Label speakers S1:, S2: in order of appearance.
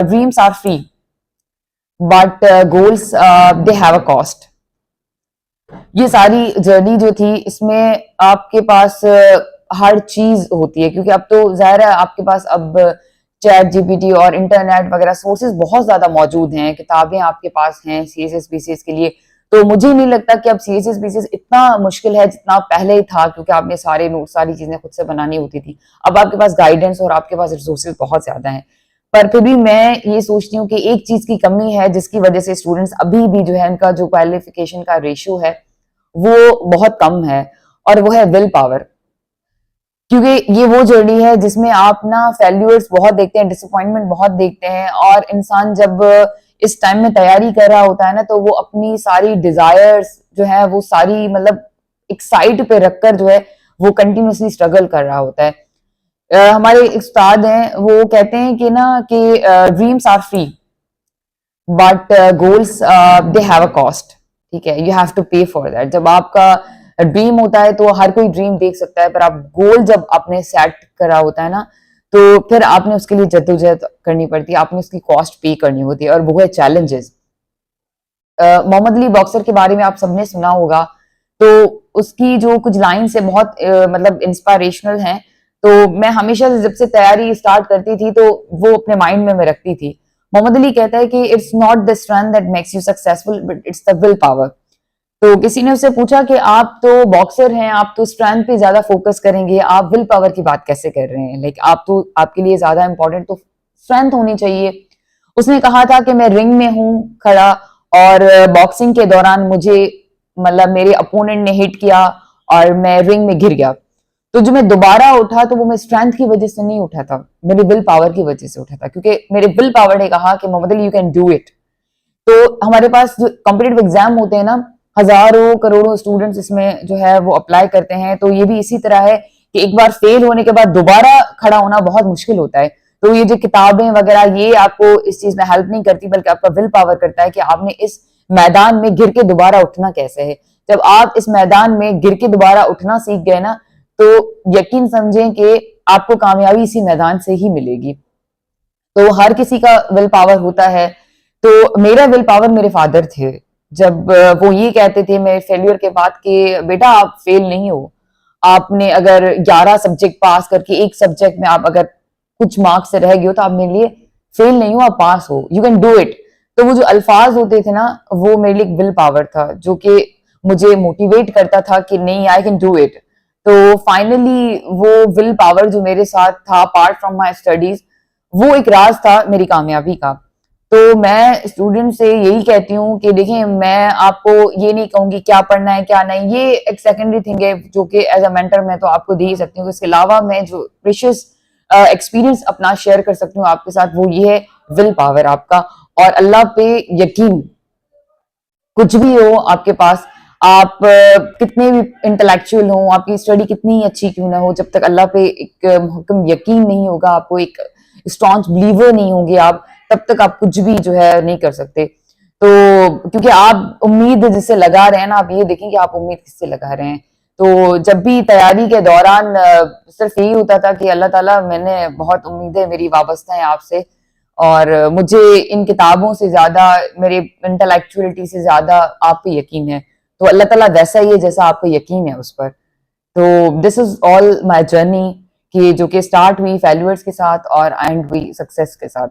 S1: dreams are free, but goals they have a cost. ये सारी journey जो थी इसमें आपके पास हर चीज होती है, क्योंकि अब तो जाहिर है आपके पास अब चैट जीपीटी और इंटरनेट वगैरह सोर्सेज बहुत ज्यादा मौजूद हैं, किताबें आपके पास हैं सीएसएस बीसीएस के लिए। तो मुझे नहीं लगता कि अब सीएसएस बीसीएस इतना मुश्किल है जितना पहले ही था, क्योंकि आपने सारे नोट सारी चीजें खुद से बनानी होती थी। अब आपके पास गाइडेंस और आपके पास रिसोर्सेज बहुत ज्यादा हैं। पर फिर भी मैं ये सोचती हूँ कि एक चीज की कमी है जिसकी वजह से स्टूडेंट्स अभी भी जो है इनका जो क्वालिफिकेशन का रेशियो है वो बहुत कम है, और वो है विल पावर। क्योंकि ये वो जर्नी है जिसमें आप ना फेल्यूर्स बहुत देखते हैं, डिसअपॉइंटमेंट बहुत देखते हैं, और इंसान जब इस टाइम में तैयारी कर रहा होता है ना, तो वो अपनी सारी डिजायर्स जो है वो सारी मतलब एक साइड पे रखकर जो है वो कंटिन्यूसली स्ट्रगल कर रहा होता है। हमारे उस्ताद हैं वो कहते हैं कि ना कि dreams are free, but goals they have a cost. ठीक है, you have to pay for that. जब आपका ड्रीम होता है तो हर कोई ड्रीम देख सकता है, पर आप गोल जब आपने सेट करा होता है ना, तो फिर आपने उसके लिए जद्दोजहद करनी पड़ती है, आपने उसकी कॉस्ट पे करनी होती है, और वो है चैलेंजेस। मोहम्मद अली बॉक्सर के बारे में आप सबने सुना होगा, तो उसकी जो कुछ लाइन्स है बहुत मतलब इंस्पायरेशनल हैं। तो मैं हमेशा से जब से तैयारी स्टार्ट करती थी तो वो अपने माइंड में मैं रखती थी। मोहम्मद अली कहता है कि it's not the strength that makes you successful, but it's the will power. तो किसी ने उससे पूछा कि आप तो बॉक्सर हैं, आप तो स्ट्रेंथ पे ज्यादा फोकस करेंगे, आप विल पावर की बात कैसे कर रहे हैं? लाइक आप तो, आपके लिए ज्यादा इंपॉर्टेंट तो स्ट्रेंथ होनी चाहिए। उसने कहा था कि मैं रिंग में हूं खड़ा, और बॉक्सिंग के दौरान मुझे मतलब मेरे अपोनेंट ने हिट किया और मैं रिंग में गिर गया। तो जो मैं दोबारा उठा तो वो मैं स्ट्रेंथ की वजह से नहीं उठा था, मेरी विल पावर की वजह से उठा था, क्योंकि मेरे विल पावर ने कहा कि Muhammad Ali you can do it. तो हमारे पास जो कॉम्पिटेटिव एग्जाम होते हैं ना, हजारों करोड़ों स्टूडेंट्स इसमें जो है वो अप्लाई करते हैं, तो ये भी इसी तरह है कि एक बार फेल होने के बाद दोबारा खड़ा होना बहुत मुश्किल होता है। तो ये जो किताबें वगैरह ये आपको इस चीज में हेल्प नहीं करती, बल्कि आपका विल पावर करता है कि आपने इस मैदान में गिर के दोबारा उठना कैसे है। जब आप इस मैदान में गिर के दोबारा उठना सीख गए ना, तो यकीन समझें कि आपको कामयाबी इसी मैदान से ही मिलेगी। तो हर किसी का विल पावर होता है। तो मेरा विल पावर मेरे फादर थे। जब वो ये कहते थे मेरे फेल्यूर के बाद कि बेटा आप फेल नहीं हो, आपने अगर 11 सब्जेक्ट पास करके एक सब्जेक्ट में आप अगर कुछ मार्क्स से रह गए हो तो आप मेरे लिए फेल नहीं हो, आप पास हो, यू कैन डू इट। तो वो जो अल्फाज होते थे ना, वो मेरे लिए विल पावर था, जो कि मुझे मोटिवेट करता था कि नहीं आई कैन डू इट। तो फाइनली वो विल पावर जो मेरे साथ था अपार्ट फ्रॉम माई स्टडीज, वो एक राज था मेरी कामयाबी का। तो मैं स्टूडेंट से यही कहती हूँ कि देखिए, मैं आपको ये नहीं कहूंगी क्या पढ़ना है क्या नहीं, ये एक सेकेंडरी थिंग है जो कि एज अ मेंटर मैं तो आपको दे ही सकती हूँ। इसके अलावा मैं जो प्रीशियस एक्सपीरियंस अपना शेयर कर सकती हूँ आपके साथ, वो ये है विल पावर आपका, और अल्लाह पे यकीन। कुछ भी हो आपके पास, आप कितने भी इंटेलेक्चुअल हो, आपकी स्टडी कितनी अच्छी क्यों ना हो, जब तक अल्लाह पे एक हुक्म यकीन नहीं होगा, आपको एक स्ट्रॉन्ग बिलीवर नहीं होंगे आप, तब तक आप कुछ भी जो है नहीं कर सकते। तो क्योंकि आप उम्मीद जिससे लगा रहे हैं ना, आप ये देखें कि आप उम्मीद किससे लगा रहे हैं। तो जब भी तैयारी के दौरान सिर्फ यही होता था कि अल्लाह ताला, मैंने बहुत उम्मीदें मेरी वाबस्ता हैं आपसे, और मुझे इन किताबों से ज्यादा, मेरे इंटेलेक्चुअलिटी से ज्यादा आप पे यकीन है। तो अल्लाह ताला वैसा ही है जैसा आपको यकीन है उस पर। तो this is all my journey, कि जो कि स्टार्ट हुई फेल्यूर्स के साथ और एंड हुई सक्सेस के साथ।